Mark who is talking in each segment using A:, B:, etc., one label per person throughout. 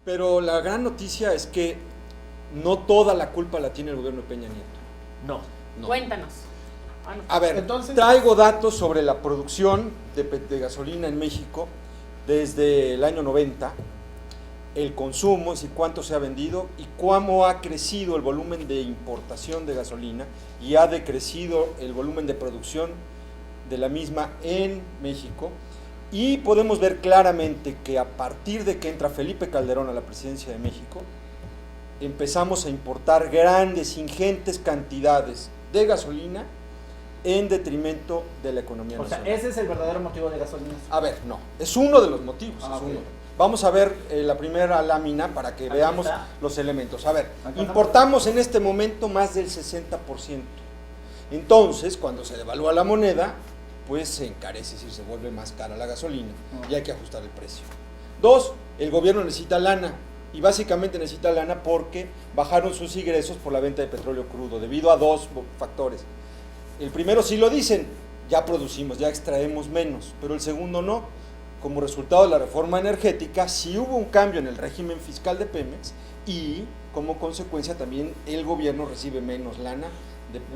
A: Pero la gran noticia es que no toda la culpa la tiene el gobierno de Peña Nieto.
B: No.
A: No.
C: Cuéntanos.
A: A ver,
D: Entonces,
A: traigo datos sobre la producción de gasolina en México desde el año 90, el consumo, es decir, cuánto se ha vendido y cómo ha crecido el volumen de importación de gasolina y ha decrecido el volumen de producción de la misma en México. Y podemos ver claramente que a partir de que entra Felipe Calderón a la presidencia de México, empezamos a importar grandes, ingentes cantidades de gasolina en detrimento de la economía
D: o sea,
A: nacional.
D: ese es el verdadero motivo de gasolina.
A: A ver, no, es uno de los motivos.
D: Ah,
A: Es
D: ok.
A: uno. Vamos a ver la primera lámina para que
D: Aquí
A: veamos
D: está.
A: los elementos. A ver,
D: Acá
A: importamos en este momento más del 60%. Entonces, cuando se devalúa la moneda, pues se encarece, es decir, se vuelve más cara la gasolina y hay que ajustar el precio. Dos, el gobierno necesita lana y básicamente necesita lana porque bajaron sus ingresos por la venta de petróleo crudo debido a dos factores. El primero sí lo dicen, ya producimos, ya extraemos menos, pero el segundo no. Como resultado de la reforma energética, sí hubo un cambio en el régimen fiscal de Pemex y como consecuencia también el gobierno recibe menos lana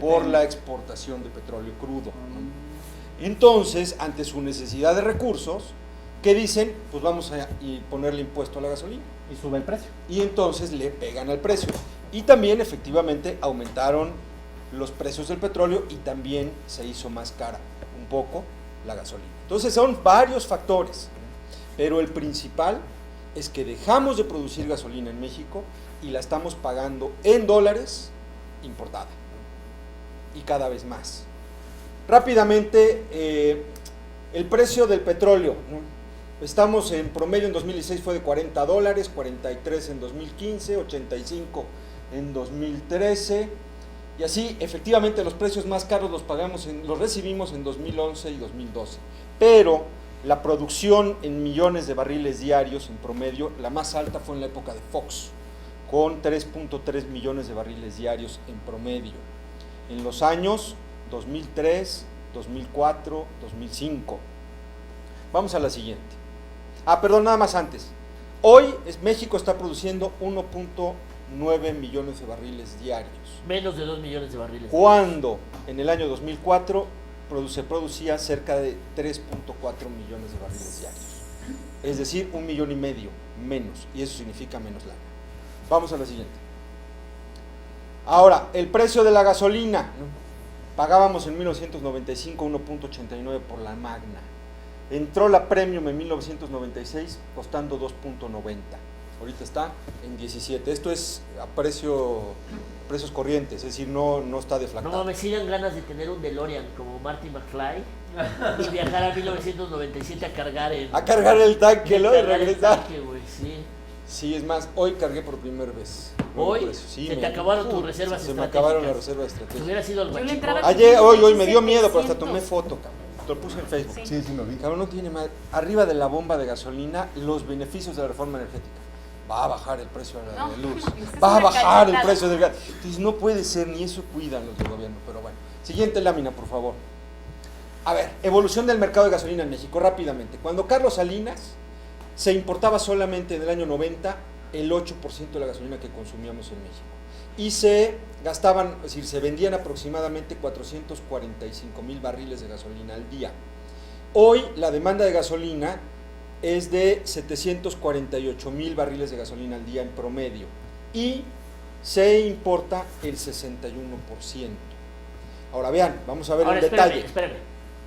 A: por la exportación de petróleo crudo, ¿no? Entonces, ante su necesidad de recursos, ¿qué dicen? Pues vamos a ponerle impuesto a la gasolina.
D: Y sube el precio.
A: Y entonces le pegan al precio. Y también efectivamente aumentaron los precios del petróleo y también se hizo más cara un poco la gasolina. Entonces son varios factores, pero el principal es que dejamos de producir gasolina en México y la estamos pagando en dólares importada y cada vez más. Rápidamente, el precio del petróleo, ¿no? Estamos en promedio en 2016 fue de $40, 43 en 2015, 85 en 2013 y así efectivamente los precios más caros los recibimos en 2011 y 2012, pero la producción en millones de barriles diarios en promedio, la más alta fue en la época de Fox, con 3.3 millones de barriles diarios en promedio, en los años 2003, 2004, 2005. Vamos a la siguiente. Perdón, nada más antes. Hoy México está produciendo 1.9 millones de barriles diarios.
B: Menos de 2 millones de barriles.
A: Cuando en el año 2004 se producía cerca de 3.4 millones de barriles diarios. Es decir, 1,5 millones menos. Y eso significa menos lana. Vamos a la siguiente. Ahora, el precio de la gasolina, ¿no? Pagábamos en 1995 1.89 por la Magna. Entró la Premium en 1996 costando 2.90. Ahorita está en 17. Esto es a precios corrientes, es decir, no está
B: No
A: deflactado.
B: mames, sí dan ganas de tener un DeLorean como Marty McFly y viajar a 1997 a cargar el
A: tanque, ¿no? Y
B: cargar el
A: regresar.
B: tanque, güey, sí.
A: Sí, es más, hoy cargué por primera vez.
B: ¿Hoy?
A: Sí,
B: ¿Se te acabaron tus reservas
A: Se me
B: estratégicas?
A: acabaron las reservas
B: Si
A: estratégicas.
B: hubiera sido el
C: Yo le
B: guachicol.
C: entraba-
A: Ayer, hoy me dio miedo, pero hasta
C: 700.
A: tomé foto, cabrón. Te lo puse en Facebook.
C: Sí.
E: Sí, lo vi.
A: Cabrón, no tiene más. Arriba de la bomba de gasolina, los beneficios de la reforma energética. Va a bajar el precio de la
C: No,
A: luz.
C: esa es
A: Va a
C: una
A: bajar el
C: cachetada.
A: precio del gas. Entonces no puede ser, ni eso cuidan los del gobierno, pero bueno. Siguiente lámina, por favor. A ver, evolución del mercado de gasolina en México, rápidamente. Cuando Carlos Salinas se importaba solamente en el año 90 el 8% de la gasolina que consumíamos en México. Y se gastaban, es decir, se vendían aproximadamente 445,000 barriles de gasolina al día. Hoy la demanda de gasolina es de 748,000 barriles de gasolina al día en promedio y se importa el 61%. Ahora vean, vamos a ver
B: Ahora,
A: el detalle.
B: espérame.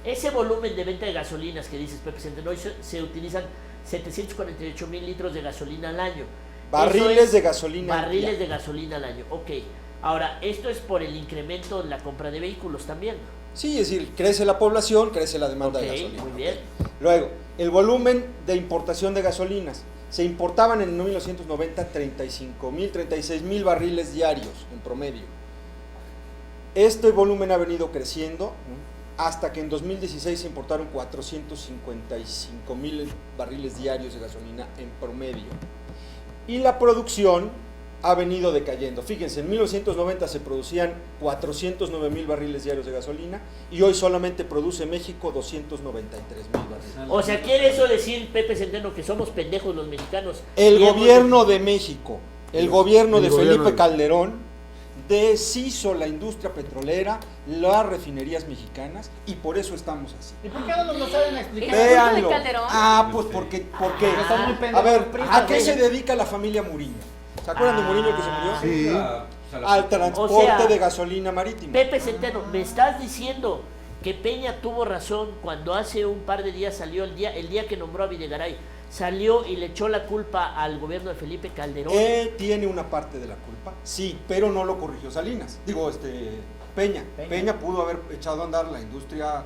B: Ese volumen de venta de gasolinas que dices, Pepe Centeno, hoy se utilizan 748,000 litros de gasolina al año.
A: Barriles
B: Eso es
A: de gasolina al
B: Barriles
A: día.
B: de gasolina al año, ok. Ahora, esto es por el incremento en la compra de vehículos también.
A: Sí, es decir, crece la población, crece la demanda
B: Ok,
A: de gasolina.
B: muy bien.
A: Luego, el volumen de importación de gasolinas. Se importaban en 1990 35,000, 36,000 barriles diarios en promedio. Este volumen ha venido creciendo, ¿no? Hasta que en 2016 se importaron 455,000 barriles diarios de gasolina en promedio. Y la producción ha venido decayendo. Fíjense, en 1990 se producían 409,000 barriles diarios de gasolina y hoy solamente produce México 293,000 barriles.
B: O sea, ¿quiere eso decir, Pepe Centeno, que somos pendejos los mexicanos?
A: El
B: Y hemos-
A: gobierno de México, el gobierno
C: el
A: de
C: gobierno
A: Felipe
C: de-
A: Calderón, deshizo la industria petrolera, las refinerías mexicanas, y por eso estamos así.
D: ¿Y por qué no nos lo saben explicar?
E: ¿Es culpa de
A: Véanlo.
E: Calderón?
A: Pues porque
D: Porque son muy
A: a
D: pendejos
A: ver,
D: los pristas,
A: ¿a qué
D: güey.
A: se dedica la familia Muriño? ¿Se acuerdan de Muriño que se murió?
C: Sí.
A: Al transporte
B: O sea,
A: de gasolina marítima.
B: Pepe Centeno, me estás diciendo que Peña tuvo razón cuando hace un par de días salió el día que nombró a Videgaray, salió y le echó la culpa al gobierno de Felipe Calderón.
A: Tiene una parte de la culpa, sí, pero no lo corrigió Salinas. Digo, Peña. Peña pudo haber echado a andar la industria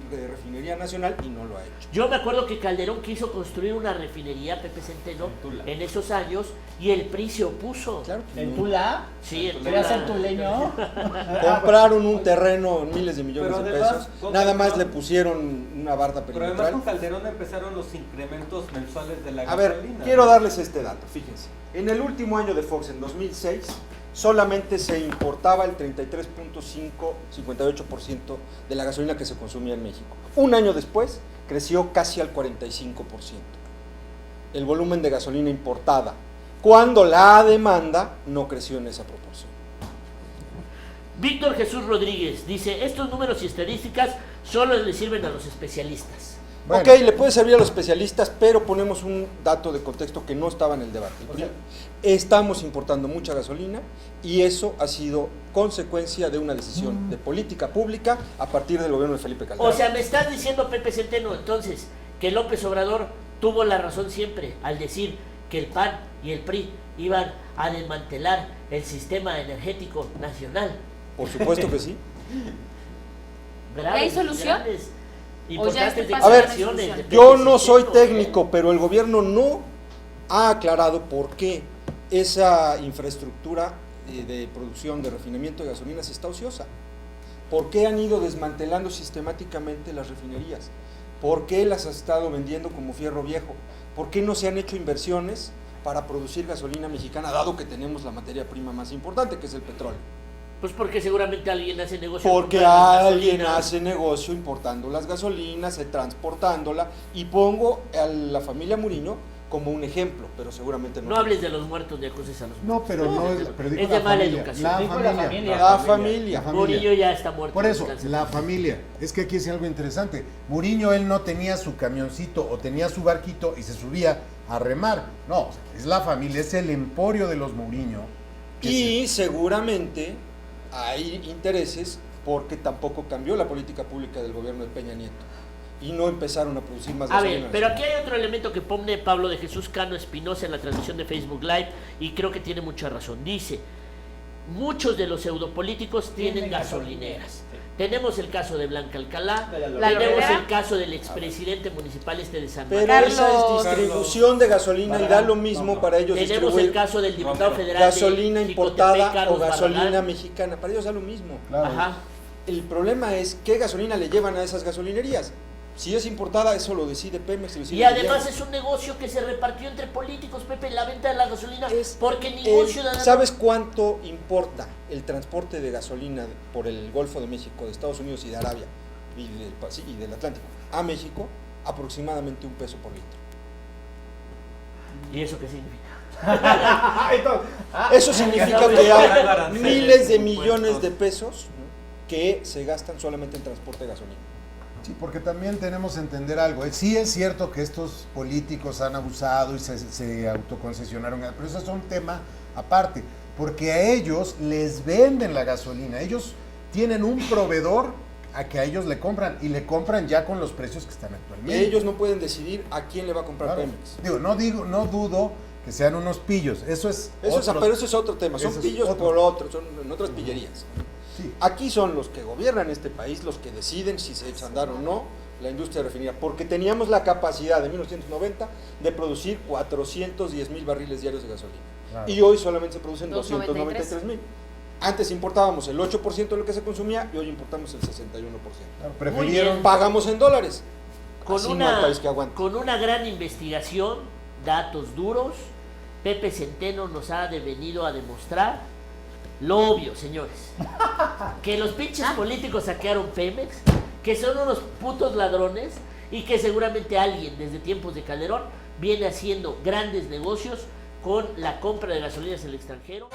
A: de refinería nacional y no lo ha hecho.
B: Yo me acuerdo que Calderón quiso construir una refinería, Pepe Centeno, en esos años, y el PRI se opuso.
A: Claro que
D: ¿En
A: no.
D: Tula?
B: Sí, en
D: ¿Quería
B: Tula.
D: ser tuleño?
A: Compraron un terreno en miles de millones
F: Pero
A: de
F: además,
A: pesos.
F: con
A: Nada más
F: Calderón-
A: le pusieron una barda
F: Pero además
A: perimetral.
F: con Calderón empezaron los incrementos mensuales de la
A: A
F: gasolina.
A: ver, quiero darles este dato, fíjense. En el último año de Fox, en 2006, solamente se importaba el 33.58% de la gasolina que se consumía en México. Un año después, creció casi al 45%. El volumen de gasolina importada, cuando la demanda no creció en esa proporción.
B: Víctor Jesús Rodríguez dice, estos números y estadísticas solo le sirven a los especialistas.
C: Bueno.
A: Ok, le puede servir a los especialistas, pero ponemos un dato de contexto que no estaba en el debate. Estamos importando mucha gasolina y eso ha sido consecuencia de una decisión de política pública a partir del gobierno de Felipe Calderón.
B: O sea, me estás diciendo, Pepe Centeno, entonces, que López Obrador tuvo la razón siempre al decir que el PAN y el PRI iban a desmantelar el sistema energético nacional.
A: Por supuesto que sí.
B: Graves,
E: ¿Hay solución?
B: grandes,
E: ¿O ya
B: importantes
E: este
A: paso ya no hay
B: declaraciones de Pepe
A: Yo no soy
B: Centeno.
A: técnico, pero el gobierno no ha aclarado por qué esa infraestructura de producción de refinamiento de gasolinas está ociosa. ¿Por qué han ido desmantelando sistemáticamente las refinerías? ¿Por qué las ha estado vendiendo como fierro viejo? ¿Por qué no se han hecho inversiones para producir gasolina mexicana, dado que tenemos la materia prima más importante, que es el petróleo?
B: Pues porque seguramente alguien hace negocio.
A: Porque
B: comprando las
A: alguien
B: gasolinas.
A: hace negocio importando las gasolinas, transportándola, y pongo a la familia Muriño como un ejemplo, pero seguramente no.
B: No hables de los muertos ni acuses a los muertos.
C: No, pero no es, pero dijo
B: Es de
C: la
B: mala
C: familia.
B: educación.
C: La
D: Dijo la
C: familia.
D: familia.
A: La familia.
B: Murillo ya está muerto.
C: Por eso,
B: Descansa.
C: la familia. Es que aquí es algo interesante. Muriño, él no tenía su camioncito o tenía su barquito y se subía a remar. No, o sea, es la familia, es el emporio de los Muriño.
A: Y seguramente hay intereses porque tampoco cambió la política pública del gobierno de Peña Nieto y no empezaron a producir más
B: A
A: gasolina.
B: ver, pero aquí hay otro elemento que pone Pablo de Jesús Cano Espinosa en la transmisión de Facebook Live y creo que tiene mucha razón. Dice, muchos de los pseudopolíticos tienen gasolineras. Tenemos el caso de Blanca Alcalá,
D: De la
B: tenemos
E: Lorera.
B: el caso del expresidente municipal de San
A: Pero
B: Marcos,
A: esa es
E: Carlos.
A: distribución de gasolina y da lo mismo para ellos
B: tenemos el
A: distribuir
B: caso del diputado federal
A: gasolina
B: de
A: importada
B: Jicotepec,
A: o
B: Carlos
A: gasolina
B: Barragán.
A: mexicana. Para ellos da lo mismo.
C: Claro.
B: Ajá.
A: El problema es qué gasolina le llevan a esas gasolinerías. Si es importada, eso lo decide Pemex. Lo decide
B: Y
A: el
B: además
A: gobierno.
B: es un negocio que se repartió entre políticos, Pepe, la venta de la gasolina,
A: Es
B: porque ningún
A: el-
B: ciudadano...
A: ¿Sabes cuánto importa el transporte de gasolina por el Golfo de México, de Estados Unidos y de Arabia y del Atlántico a México? Aproximadamente $1 por litro.
B: ¿Y eso qué significa?
A: Eso significa
B: no,
A: que
B: no,
A: hay
F: aranceles,
A: miles de
F: impuestos.
A: millones de pesos, ¿no?, que se gastan solamente en transporte de gasolina.
C: Sí, porque también tenemos que entender algo. Sí es cierto que estos políticos han abusado y se autoconcesionaron, pero eso es un tema aparte, porque a ellos les venden la gasolina. Ellos tienen un proveedor a que a ellos le compran y le compran ya con los precios que están actualmente.
A: Ellos no pueden decidir a quién le va a comprar
C: Claro.
A: Pemex.
C: No dudo que sean unos pillos. Eso es
A: Pero
C: otro-
A: eso es otro tema. Son
C: Eso es
A: pillos
C: otro.
A: por otros, son en otras pillerías.
C: Sí.
A: Aquí son los que gobiernan este país los que deciden si se echa a andar o no la industria refinera, porque teníamos la capacidad de 1990 de producir 410,000 barriles diarios de gasolina.
C: Claro.
A: Y hoy solamente se producen
E: 293.
A: 293,000. Antes importábamos el 8% de lo que se consumía y hoy importamos el 61%.
C: Claro,
B: Muy
C: prefirieron
B: bien.
A: Pagamos en dólares.
B: Con
A: Así no hay país que aguante.
B: con una gran investigación, datos duros, Pepe Centeno nos ha venido a demostrar lo obvio, señores. Que los pinches políticos saquearon Pemex, que son unos putos ladrones y que seguramente alguien desde tiempos de Calderón viene haciendo grandes negocios con la compra de gasolinas en el extranjero.